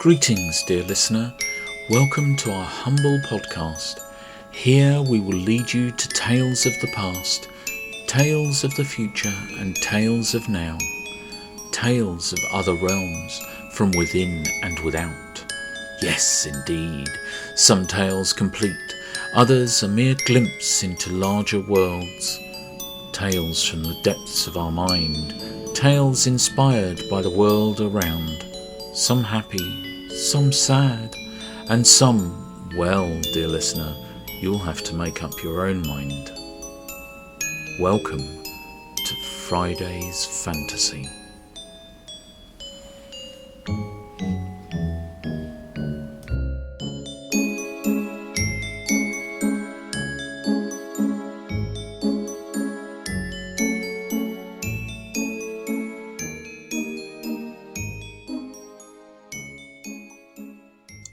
Greetings, dear listener. Welcome to our humble podcast. Here we will lead you to tales of the past, tales of the future, and tales of now. Tales of other realms, from within and without. Yes, indeed. Some tales complete, others a mere glimpse into larger worlds. Tales from the depths of our mind, tales inspired by the world around. Some happy, some sad, and some, well, dear listener, you'll have to make up your own mind. Welcome to Friday's Fantasy.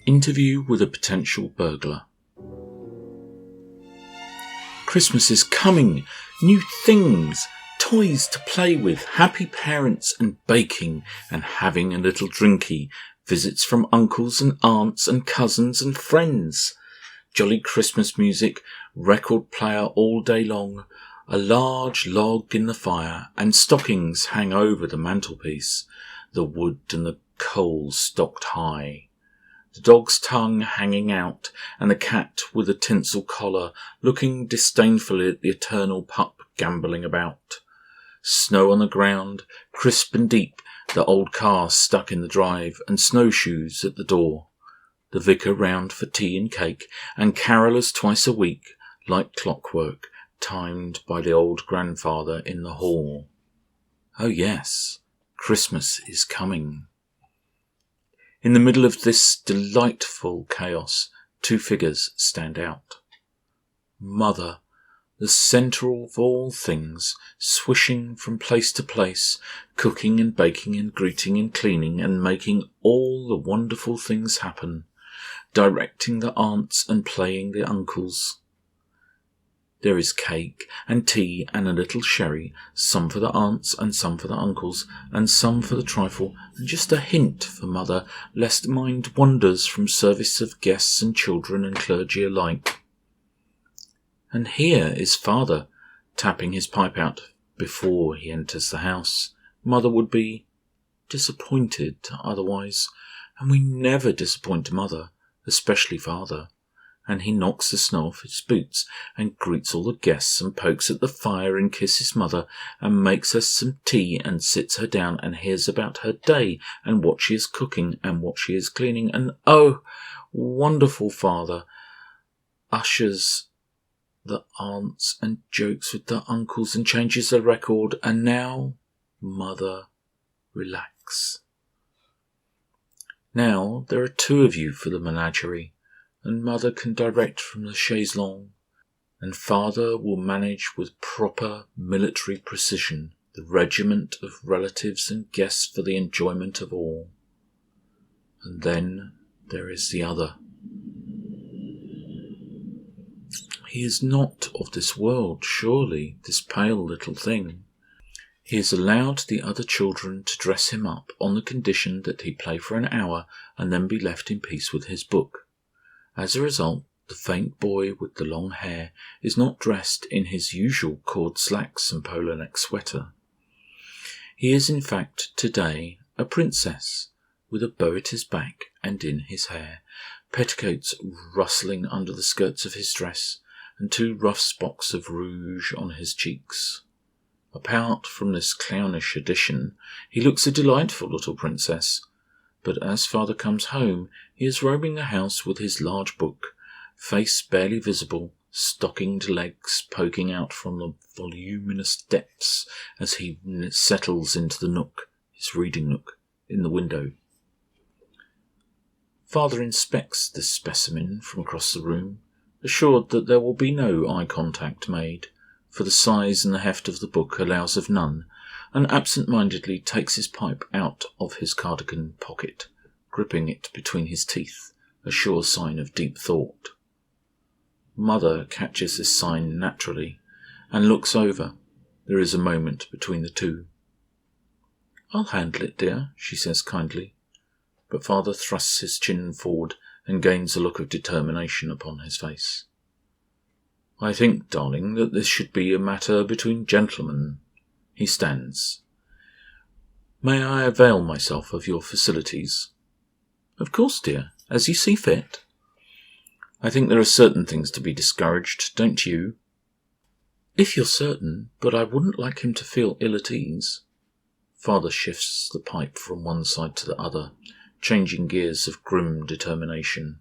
Interview with a potential burglar. Christmas is coming. New things, toys to play with, happy parents and baking and having a little drinky, visits from uncles and aunts and cousins and friends, jolly Christmas music, record player all day long, a large log in the fire, and stockings hang over the mantelpiece, the wood and the coals stocked high. The dog's tongue hanging out, and the cat with a tinsel collar, looking disdainfully at the eternal pup gambolling about. Snow on the ground, crisp and deep, the old car stuck in the drive, and snowshoes at the door. The vicar round for tea and cake, and carolers twice a week, like clockwork, timed by the old grandfather in the hall. Oh yes, Christmas is coming. In the middle of this delightful chaos, two figures stand out. Mother, the centre of all things, swishing from place to place, cooking and baking and greeting and cleaning and making all the wonderful things happen, directing the aunts and playing the uncles. There is cake and tea and a little sherry, some for the aunts and some for the uncles, and some for the trifle, and just a hint for mother, lest mind wanders from service of guests and children and clergy alike. And here is father, tapping his pipe out before he enters the house. Mother would be disappointed otherwise, and we never disappoint mother, especially father. And he knocks the snow off his boots and greets all the guests and pokes at the fire and kisses mother and makes her some tea and sits her down and hears about her day and what she is cooking and what she is cleaning and oh, wonderful father, ushers the aunts and jokes with the uncles and changes the record, and now mother, relax. Now there are two of you for the menagerie, and mother can direct from the chaise longue, and father will manage with proper military precision the regiment of relatives and guests for the enjoyment of all. And then there is the other. He is not of this world, surely, this pale little thing. He has allowed the other children to dress him up on the condition that he play for an hour and then be left in peace with his book. As a result, the faint boy with the long hair is not dressed in his usual cord slacks and polo neck sweater. He is in fact today a princess, with a bow at his back and in his hair, petticoats rustling under the skirts of his dress, and two rough spots of rouge on his cheeks. Apart from this clownish addition, he looks a delightful little princess. But as father comes home, he is roaming the house with his large book, face barely visible, stockinged legs poking out from the voluminous depths as he settles into the nook, his reading nook, in the window. Father inspects this specimen from across the room, assured that there will be no eye contact made, for the size and the heft of the book allows of none, and absent-mindedly takes his pipe out of his cardigan pocket, gripping it between his teeth, a sure sign of deep thought. Mother catches this sign naturally, and looks over. There is a moment between the two. "I'll handle it, dear," she says kindly. but Father thrusts his chin forward and gains a look of determination upon his face. I think, darling, that this should be a matter between gentlemen. He stands. May I avail myself of your facilities? Of course, dear, as you see fit. I think there are certain things to be discouraged, don't you? If you're certain, but I wouldn't like him to feel ill at ease. Father shifts the pipe from one side to the other, changing gears of grim determination.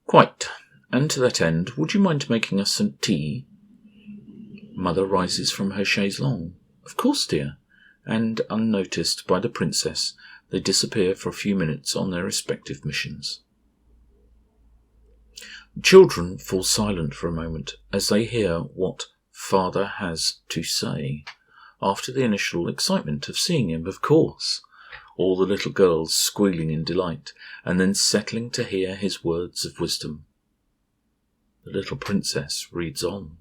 Quite. And to that end, would you mind making us some tea? Mother rises from her chaise longue. Of course, dear. And, unnoticed by the princess, they disappear for a few minutes on their respective missions. The children fall silent for a moment as they hear what Father has to say. After the initial excitement of seeing him, of course, all the little girls squealing in delight, and then settling to hear his words of wisdom. The little princess reads on.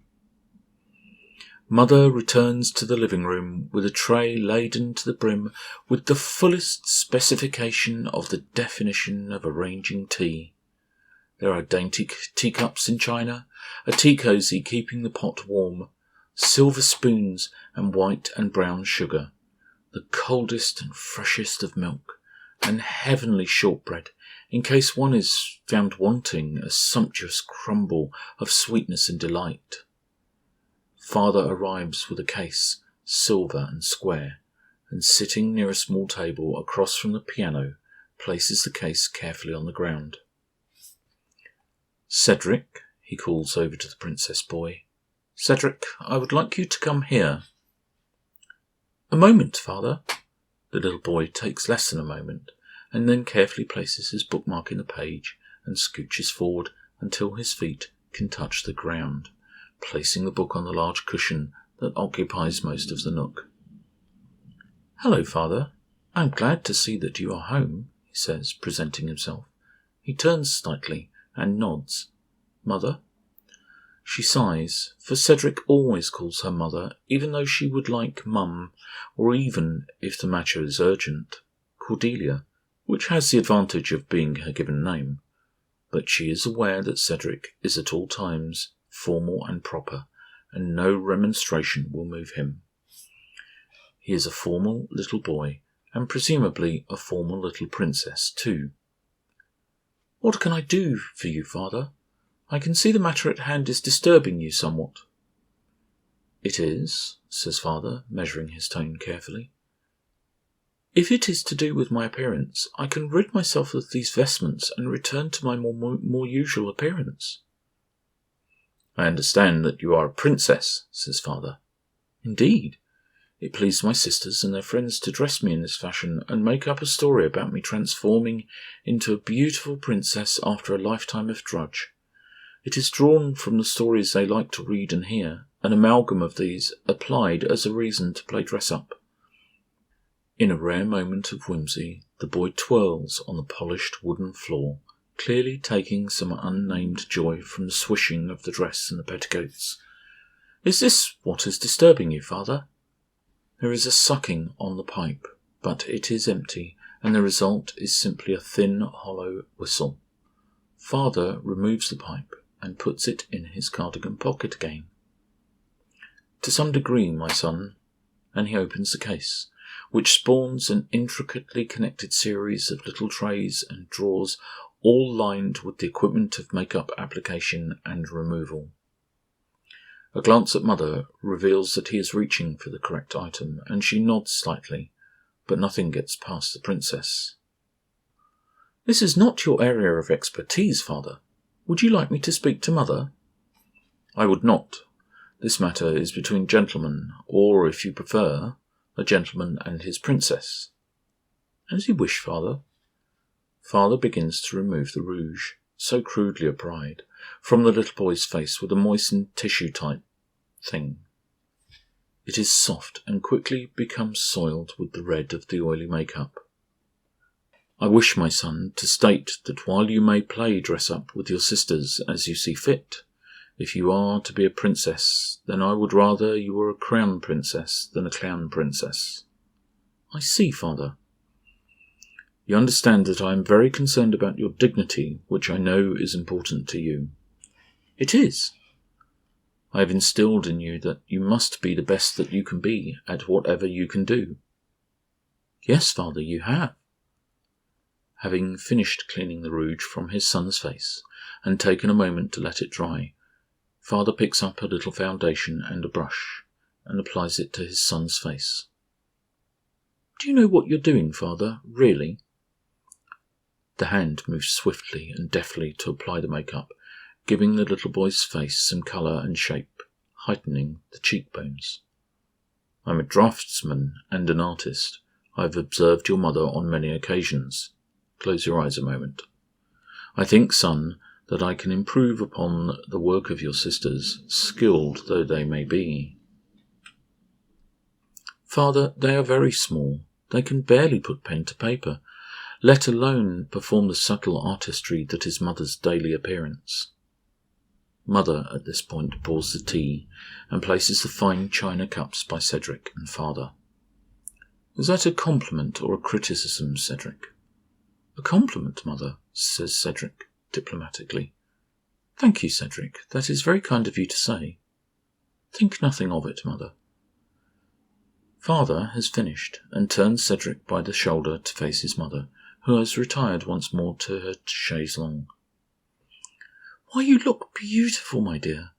Mother returns to the living room with a tray laden to the brim with the fullest specification of the definition of arranging tea. There are dainty teacups in china, a tea cosy keeping the pot warm, silver spoons and white and brown sugar, the coldest and freshest of milk, and heavenly shortbread, in case one is found wanting a sumptuous crumble of sweetness and delight. Father arrives with a case, silver and square, and sitting near a small table across from the piano, places the case carefully on the ground. Cedric, he calls over to the princess boy. Cedric, I would like you to come here. A moment, Father. The little boy takes less than a moment, and then carefully places his bookmark in the page and scooches forward until his feet can touch the ground, placing the book on the large cushion that occupies most of the nook. Hello, Father. I'm glad to see that you are home, he says, presenting himself. He turns slightly and nods. Mother? She sighs, for Cedric always calls her mother, even though she would like Mum, or even, if the matter is urgent, Cordelia, which has the advantage of being her given name. But she is aware that Cedric is at all times formal and proper, and no remonstration will move him. He is a formal little boy, and presumably a formal little princess too. What can I do for you, Father? I can see the matter at hand is disturbing you somewhat. It is, says Father, measuring his tone carefully. If it is to do with my appearance, I can rid myself of these vestments and return to my more usual appearance. I understand that you are a princess, says Father. Indeed. It pleased my sisters and their friends to dress me in this fashion and make up a story about me transforming into a beautiful princess after a lifetime of drudge. It is drawn from the stories they like to read and hear, an amalgam of these applied as a reason to play dress-up. In a rare moment of whimsy, the boy twirls on the polished wooden floor, clearly taking some unnamed joy from the swishing of the dress and the petticoats. Is this what is disturbing you, Father? There is a sucking on the pipe, but it is empty, and the result is simply a thin, hollow whistle. Father removes the pipe and puts it in his cardigan pocket again. To some degree, my son, and he opens the case, which spawns an intricately connected series of little trays and drawers, all lined with the equipment of makeup application and removal. A glance at Mother reveals that he is reaching for the correct item, and she nods slightly, but nothing gets past the princess. This is not your area of expertise, Father. Would you like me to speak to Mother? I would not. This matter is between gentlemen, or, if you prefer, a gentleman and his princess. As you wish, Father. Father begins to remove the rouge, so crudely applied, from the little boy's face with a moistened tissue-type thing. It is soft and quickly becomes soiled with the red of the oily makeup. I wish, my son, to state that while you may play dress-up with your sisters as you see fit, if you are to be a princess, then I would rather you were a crown princess than a clown princess. I see, Father. You understand that I am very concerned about your dignity, which I know is important to you. It is. I have instilled in you that you must be the best that you can be at whatever you can do. Yes, father, you have. Having finished cleaning the rouge from his son's face, and taken a moment to let it dry, father picks up a little foundation and a brush, and applies it to his son's face. Do you know what you're doing, father, really? The hand moves swiftly and deftly to apply the makeup, giving the little boy's face some colour and shape, heightening the cheekbones. I'm a draftsman and an artist. I've observed your mother on many occasions. Close your eyes a moment. I think, son, that I can improve upon the work of your sisters, skilled though they may be. Father, they are very small. They can barely put pen to paper, let alone perform the subtle artistry that is mother's daily appearance. Mother, at this point, pours the tea and places the fine china cups by Cedric and father. Is that a compliment or a criticism, Cedric? A compliment, mother, says Cedric, diplomatically. Thank you, Cedric. That is very kind of you to say. Think nothing of it, mother. Father has finished and turns Cedric by the shoulder to face his mother, who has retired once more to her chaise longue. Why, you look beautiful, my dear.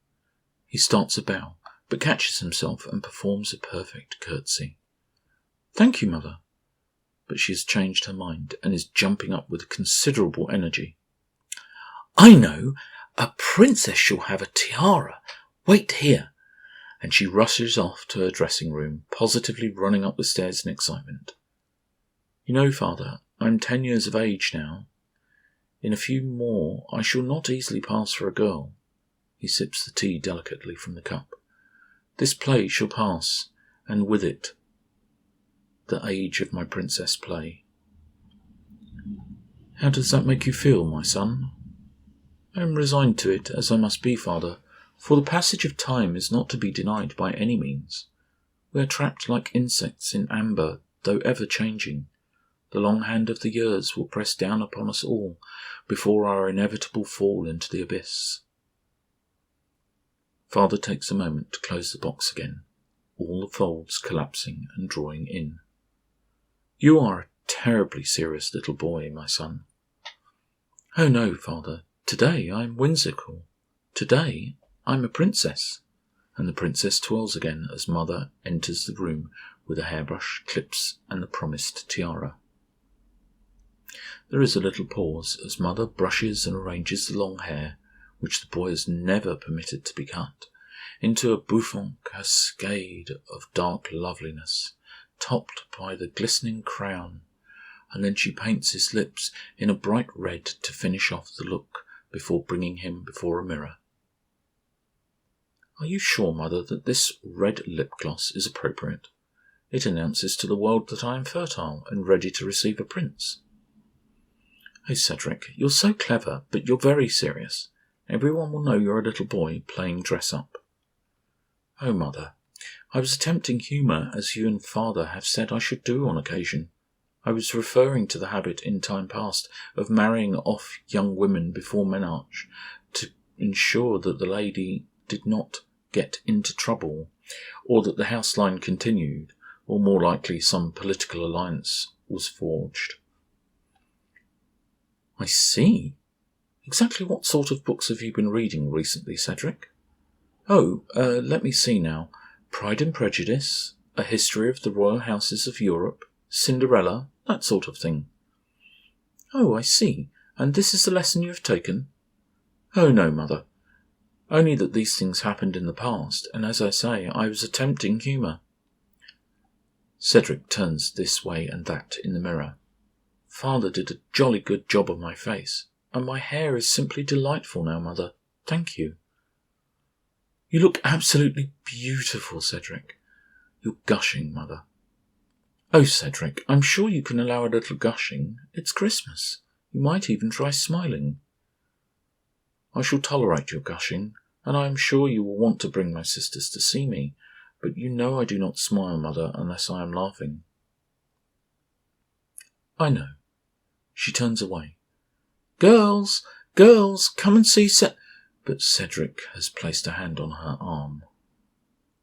He starts a bow, but catches himself and performs a perfect curtsy. Thank you, mother. But she has changed her mind and is jumping up with considerable energy. I know! A princess shall have a tiara. Wait here. And she rushes off to her dressing room, positively running up the stairs in excitement. You know, father, I'm 10 years of age now. In a few more I shall not easily pass for a girl. He sips the tea delicately from the cup. This play shall pass, and with it the age of my princess play. How does that make you feel, my son? I am resigned to it, as I must be, father, for the passage of time is not to be denied by any means. We are trapped like insects in amber, though ever changing. The long hand of the years will press down upon us all before our inevitable fall into the abyss. Father takes a moment to close the box again, all the folds collapsing and drawing in. You are a terribly serious little boy, my son. Oh no, father, today I am whimsical. Today I'm a princess. And the princess twirls again as mother enters the room with a hairbrush, clips, and the promised tiara. There is a little pause as mother brushes and arranges the long hair, which the boy has never permitted to be cut, into a bouffant cascade of dark loveliness, topped by the glistening crown, and then she paints his lips in a bright red to finish off the look before bringing him before a mirror. Are you sure, mother, that this red lip gloss is appropriate? It announces to the world that I am fertile and ready to receive a prince. Oh, Cedric, you're so clever, but you're very serious. Everyone will know you're a little boy playing dress-up. Oh, mother, I was attempting humour, as you and father have said I should do on occasion. I was referring to the habit in time past of marrying off young women before menarche to ensure that the lady did not get into trouble, or that the house line continued, or more likely some political alliance was forged. I see. Exactly what sort of books have you been reading recently, Cedric? Oh, let me see now. Pride and Prejudice, A History of the Royal Houses of Europe, Cinderella, that sort of thing. Oh, I see. And this is the lesson you have taken? Oh, no, mother. Only that these things happened in the past, and as I say, I was attempting humour. Cedric turns this way and that in the mirror. Father did a jolly good job of my face, and my hair is simply delightful now, mother. Thank you. You look absolutely beautiful, Cedric. You're gushing, mother. Oh, Cedric, I'm sure you can allow a little gushing. It's Christmas. You might even try smiling. I shall tolerate your gushing, and I am sure you will want to bring my sisters to see me, but you know I do not smile, mother, unless I am laughing. I know. She turns away. Girls, girls, come and see But Cedric has placed a hand on her arm.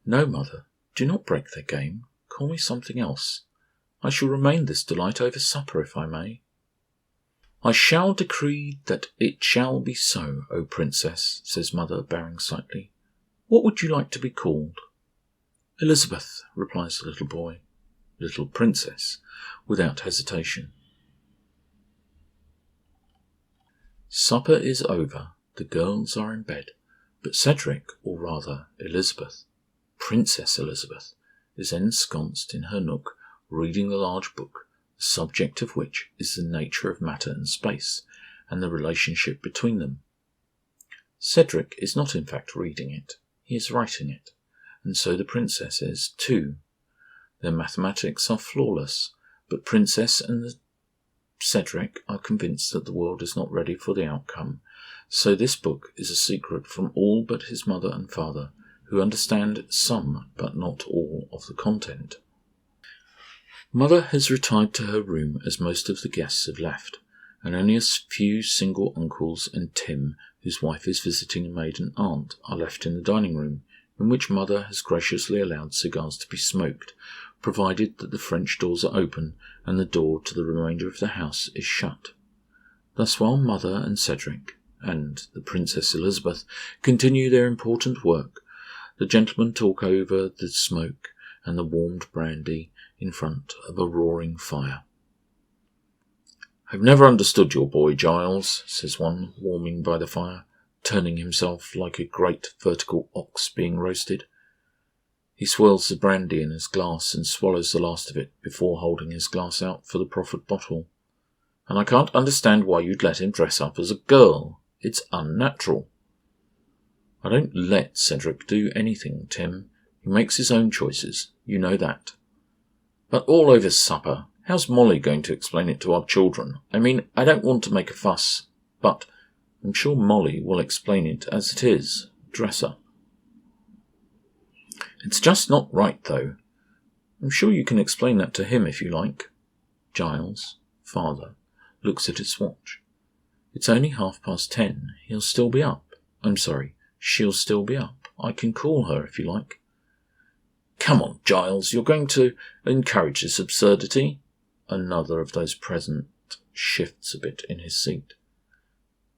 No, mother, do not break their game. Call me something else. I shall remain this delight over supper, if I may. I shall decree that it shall be so, O princess, says mother, bowing slightly. What would you like to be called? Elizabeth, replies the little boy. Little princess, without hesitation. Supper is over, the girls are in bed, but Cedric, or rather Elizabeth, Princess Elizabeth, is ensconced in her nook, reading the large book, the subject of which is the nature of matter and space, and the relationship between them. Cedric is not in fact reading it, he is writing it, and so the princess is too. Their mathematics are flawless, but Princess and Cedric are convinced that the world is not ready for the outcome, so this book is a secret from all but his mother and father, who understand some but not all of the content. Mother has retired to her room as most of the guests have left, and only a few single uncles and Tim, whose wife is visiting a maiden aunt, are left in the dining room, in which mother has graciously allowed cigars to be smoked, provided that the French doors are open and the door to the remainder of the house is shut. Thus while mother and Cedric, and the Princess Elizabeth, continue their important work, the gentlemen talk over the smoke and the warmed brandy in front of a roaring fire. I've never understood your boy, Giles, says one, warming by the fire, turning himself like a great vertical ox being roasted. He swirls the brandy in his glass and swallows the last of it before holding his glass out for the proffered bottle. And I can't understand why you'd let him dress up as a girl. It's unnatural. I don't let Cedric do anything, Tim. He makes his own choices. You know that. But all over supper, how's Molly going to explain it to our children? I mean, I don't want to make a fuss, but I'm sure Molly will explain it as it is. Dress up. It's just not right, though. I'm sure you can explain that to him if you like. Giles, father, looks at his watch. It's only 10:30. He'll still be up. She'll still be up. I can call her if you like. Come on, Giles, you're going to encourage this absurdity. Another of those present shifts a bit in his seat.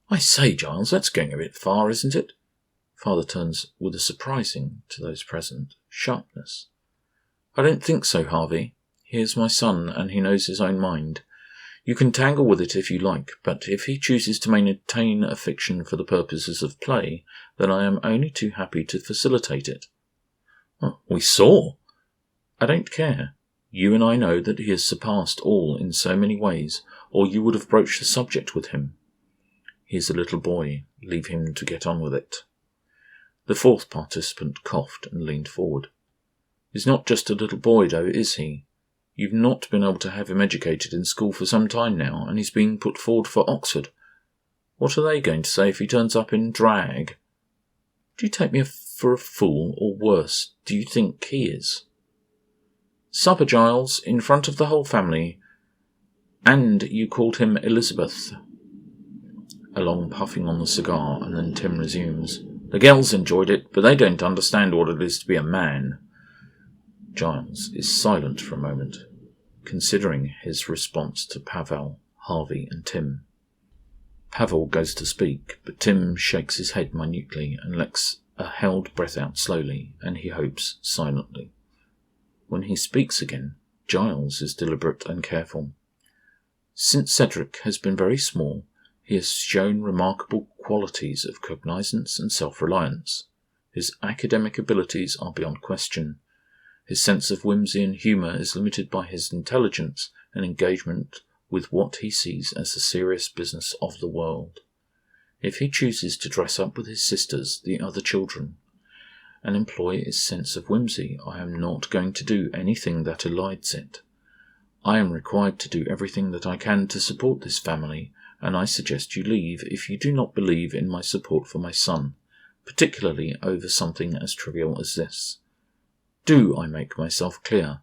I say, Giles, that's going a bit far, isn't it? Father turns with a surprising, to those present, sharpness. I don't think so, Harvey. He is my son, and he knows his own mind. You can tangle with it if you like, but if he chooses to maintain a fiction for the purposes of play, then I am only too happy to facilitate it. Oh, we saw. I don't care. You and I know that he has surpassed all in so many ways, or you would have broached the subject with him. He is a little boy. Leave him to get on with it. The fourth participant coughed and leaned forward. He's not just a little boy, though, is he? You've not been able to have him educated in school for some time now, and he's being put forward for Oxford. What are they going to say if he turns up in drag? Do you take me for a fool, or worse, do you think he is? Supper, Giles, in front of the whole family. And you called him Elizabeth. A long puffing on the cigar, and then Tim resumes. The girls enjoyed it, but they don't understand what it is to be a man. Giles is silent for a moment, considering his response to Pavel, Harvey and Tim. Pavel goes to speak, but Tim shakes his head minutely and lets a held breath out slowly, and he hopes silently. When he speaks again, Giles is deliberate and careful. Since Cedric has been very small, he has shown remarkable qualities of cognizance and self-reliance. His academic abilities are beyond question. His sense of whimsy and humour is limited by his intelligence and engagement with what he sees as the serious business of the world. If he chooses to dress up with his sisters, the other children, and employ his sense of whimsy, I am not going to do anything that elides it. I am required to do everything that I can to support this family, and I suggest you leave if you do not believe in my support for my son, particularly over something as trivial as this. Do I make myself clear?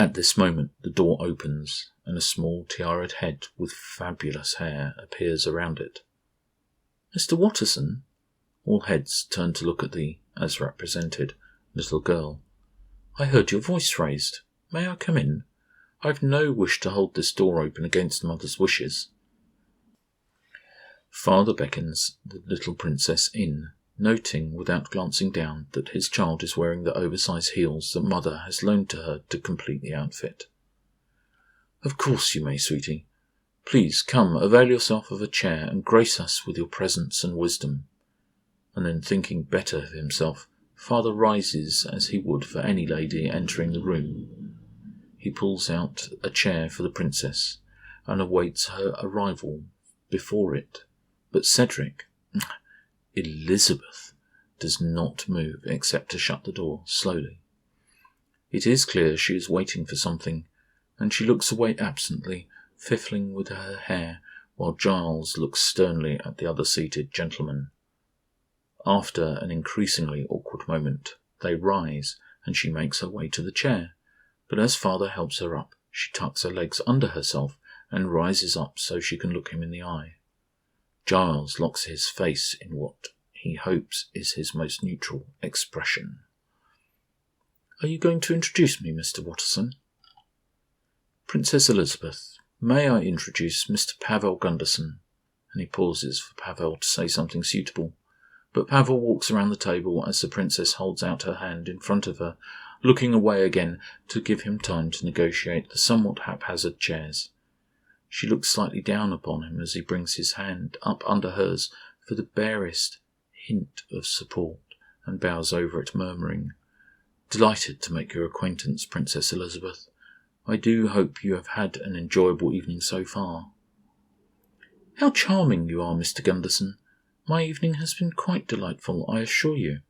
At this moment, the door opens, and a small tiaraed head with fabulous hair appears around it. "Mr. Watterson?" All heads turn to look at the, as represented, little girl. "I heard your voice raised. May I come in? I've no wish to hold this door open against Mother's wishes." Father beckons the little princess in, noting without glancing down that his child is wearing the oversized heels that Mother has loaned to her to complete the outfit. "Of course you may, sweetie. Please come, avail yourself of a chair and grace us with your presence and wisdom." And then, thinking better of himself, Father rises as he would for any lady entering the room. He pulls out a chair for the princess and awaits her arrival before it. But Cedric, Elizabeth, does not move except to shut the door slowly. It is clear she is waiting for something, and she looks away absently, fiffling with her hair, while Giles looks sternly at the other seated gentleman. After an increasingly awkward moment, they rise, and she makes her way to the chair. But as Father helps her up, she tucks her legs under herself and rises up so she can look him in the eye. Giles locks his face in what he hopes is his most neutral expression. "Are you going to introduce me, Mr. Watterson?" "Princess Elizabeth, may I introduce Mr. Pavel Gunderson?" And he pauses for Pavel to say something suitable. But Pavel walks around the table as the princess holds out her hand in front of her, looking away again to give him time to negotiate the somewhat haphazard chairs. She looks slightly down upon him as he brings his hand up under hers for the barest hint of support and bows over it, murmuring, "Delighted to make your acquaintance, Princess Elizabeth. I do hope you have had an enjoyable evening so far." "How charming you are, Mr. Gunderson. My evening has been quite delightful, I assure you."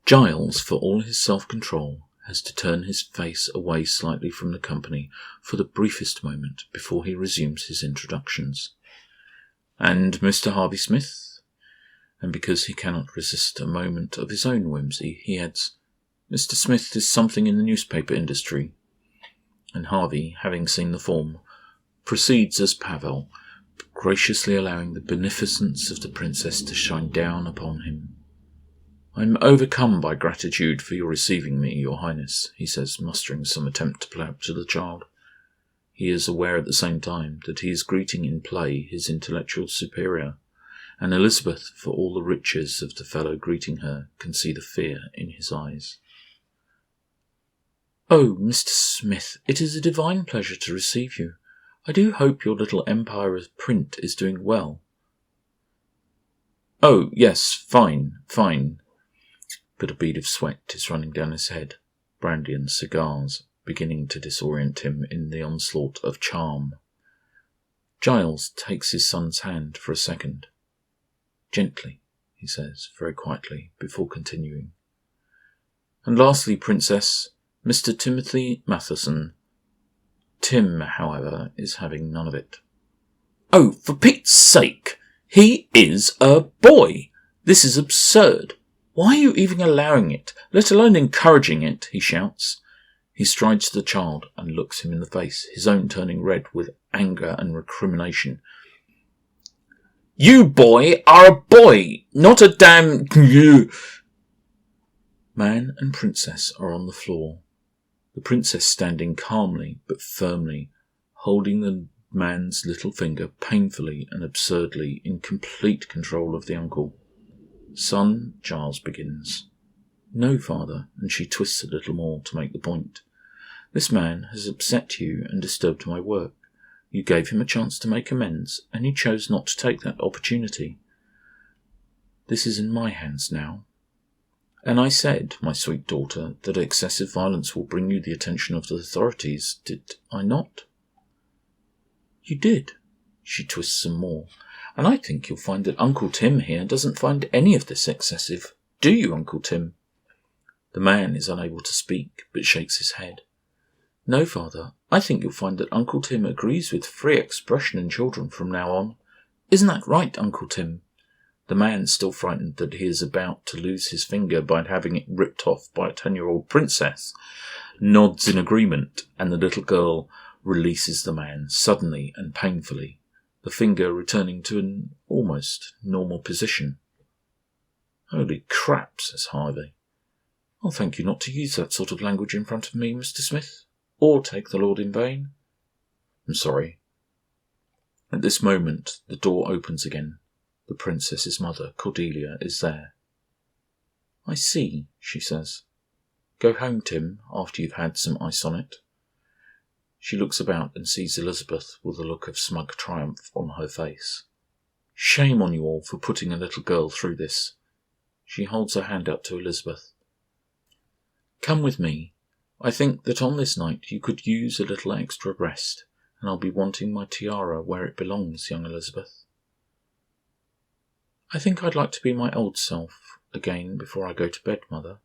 Giles, for all his self-control, has to turn his face away slightly from the company for the briefest moment before he resumes his introductions. "And Mr. Harvey Smith?" And because he cannot resist a moment of his own whimsy, he adds, "Mr. Smith is something in the newspaper industry." And Harvey, having seen the form, proceeds as Pavel, graciously allowing the beneficence of the princess to shine down upon him. "I am overcome by gratitude for your receiving me, your highness," he says, mustering some attempt to play up to the child. He is aware at the same time that he is greeting in play his intellectual superior, and Elizabeth, for all the riches of the fellow greeting her, can see the fear in his eyes. "Oh, Mr. Smith, it is a divine pleasure to receive you. I do hope your little empire of print is doing well." "Oh, yes, fine. But a bead of sweat is running down his head, brandy and cigars beginning to disorient him in the onslaught of charm. Giles takes his son's hand for a second. "Gently," he says, very quietly, before continuing. "And lastly, Princess, Mr. Timothy Matheson. Tim, however, is having none of it." "Oh, for Pete's sake! He is a boy! This is absurd! Why are you even allowing it, let alone encouraging it?" he shouts. He strides to the child and looks him in the face, his own turning red with anger and recrimination. "You, boy, are a boy, not a damn..." Man and princess are on the floor, the princess standing calmly but firmly, holding the man's little finger painfully and absurdly in complete control of the uncle. "Son," Giles begins. "No, father," and she twists a little more to make the point. "This man has upset you and disturbed my work. You gave him a chance to make amends, and he chose not to take that opportunity. This is in my hands now. And I said, my sweet daughter, that excessive violence will bring you the attention of the authorities, did I not?" "You did." She twists some more. "And I think you'll find that Uncle Tim here doesn't find any of this excessive. Do you, Uncle Tim?" The man is unable to speak, but shakes his head. "No, father. I think you'll find that Uncle Tim agrees with free expression in children from now on. Isn't that right, Uncle Tim?" The man, still frightened that he is about to lose his finger by having it ripped off by a 10-year-old princess, nods in agreement, and the little girl releases the man suddenly and painfully, the finger returning to an almost normal position. "Holy crap," says Harvey. "I'll thank you not to use that sort of language in front of me, Mr. Smith, or take the Lord in vain." "I'm sorry." At this moment, the door opens again. The princess's mother, Cordelia, is there. "I see," she says. "Go home, Tim, after you've had some ice on it." She looks about and sees Elizabeth with a look of smug triumph on her face. "Shame on you all for putting a little girl through this." She holds her hand up to Elizabeth. "Come with me. I think that on this night you could use a little extra rest, and I'll be wanting my tiara where it belongs, young Elizabeth." "I think I'd like to be my old self again before I go to bed, Mother."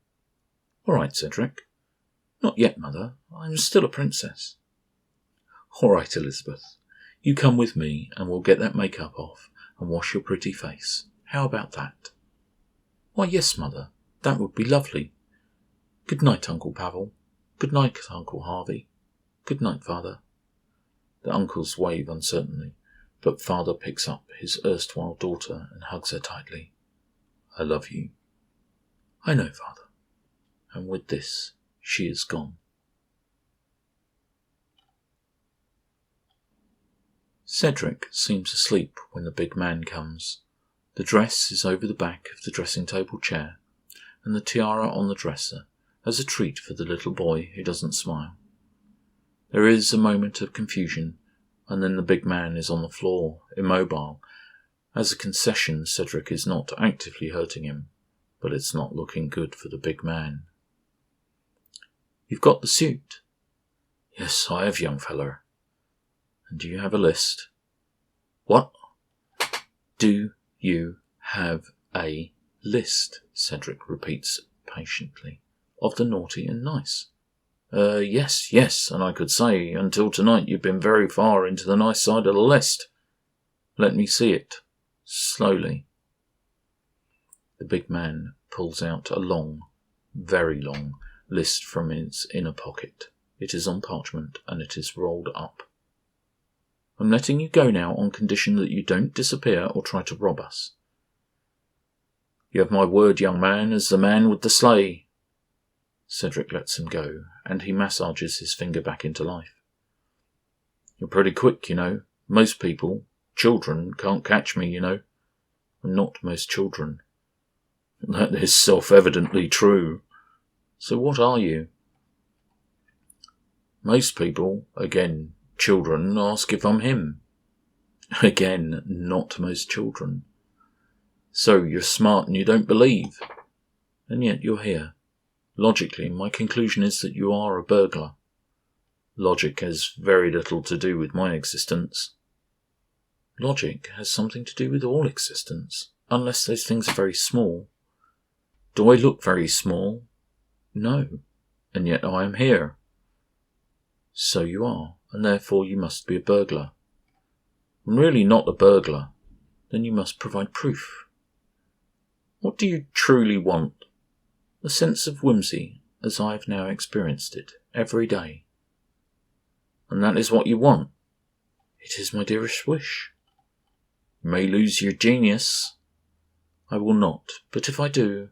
"All right, Cedric." "Not yet, Mother. I'm still a princess." "All right, Elizabeth. You come with me and we'll get that makeup off and wash your pretty face. How about that?" "Why, yes, Mother. That would be lovely. Good night, Uncle Pavel. Good night, Uncle Harvey. Good night, Father." The uncles wave uncertainly, but Father picks up his erstwhile daughter and hugs her tightly. "I love you." "I know, Father." And with this, she is gone. Cedric seems asleep when the big man comes. The dress is over the back of the dressing table chair, and the tiara on the dresser, as a treat for the little boy who doesn't smile. There is a moment of confusion, and then the big man is on the floor, immobile. As a concession, Cedric is not actively hurting him, but it's not looking good for the big man. "You've got the suit?" "Yes, I have, young feller." "And do you have a list?" "What?" "Do you have a list?" Cedric repeats patiently, "of the naughty and nice?" Yes, and I could say, until tonight you've been very far into the nice side of the list." "Let me see it." Slowly. The big man pulls out a long, very long, list from his inner pocket. It is on parchment, and it is rolled up. "I'm letting you go now on condition that you don't disappear or try to rob us." "You have my word, young man, as the man with the sleigh." Cedric lets him go, and he massages his finger back into life. "You're pretty quick, you know. Most people, children, can't catch me, you know. I'm not most children." "That is self-evidently true." "So what are you?" "Most people, again, children, ask if I'm him." "Again, not most children." "So you're smart and you don't believe. And yet you're here. Logically, my conclusion is that you are a burglar. Logic has very little to do with my existence." "Logic has something to do with all existence, unless those things are very small." "Do I look very small?" "No, and yet I am here." "So you are, and therefore you must be a burglar." "I'm really not a burglar." "Then you must provide proof." "What do you truly want?" "A sense of whimsy, as I have now experienced it, every day." "And that is what you want?" "It is my dearest wish." "You may lose your genius." "I will not, but if I do,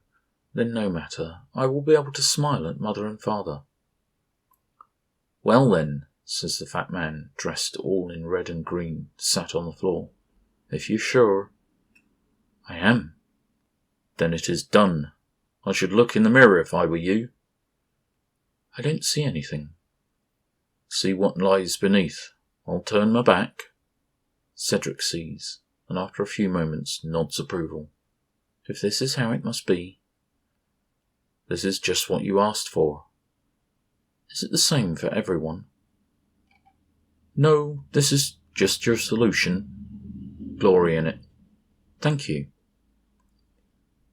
then no matter, I will be able to smile at Mother and Father." "Well then," says the fat man, dressed all in red and green, sat on the floor, "if you're sure." "I am." "Then it is done. I should look in the mirror if I were you." "I don't see anything." "See what lies beneath. I'll turn my back." Cedric sees, and after a few moments nods approval. "If this is how it must be." "This is just what you asked for." "Is it the same for everyone?" "No, this is just your solution. Glory in it." "Thank you."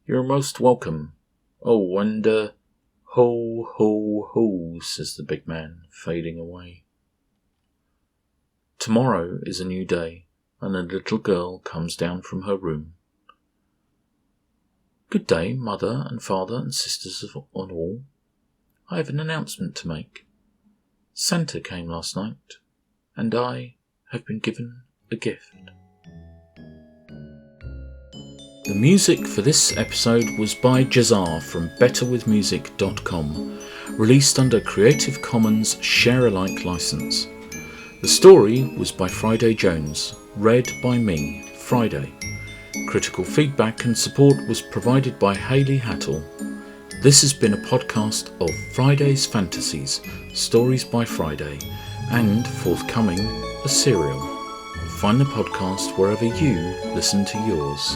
"You're most welcome. Oh, and, ho, ho, ho," says the big man, fading away. Tomorrow is a new day, and a little girl comes down from her room. "Good day, Mother and Father and sisters and all." I have an announcement to make. Santa came last night, and I have been given a gift. The music for this episode was by Jazar from betterwithmusic.com, released under Creative Commons Share-alike license. The story was by Friday Jones, read by me, Friday. Critical feedback and support was provided by Hayley Hattle. This has been a podcast of Friday's Fantasies, Stories by Friday, and forthcoming, a serial. Find the podcast wherever you listen to yours.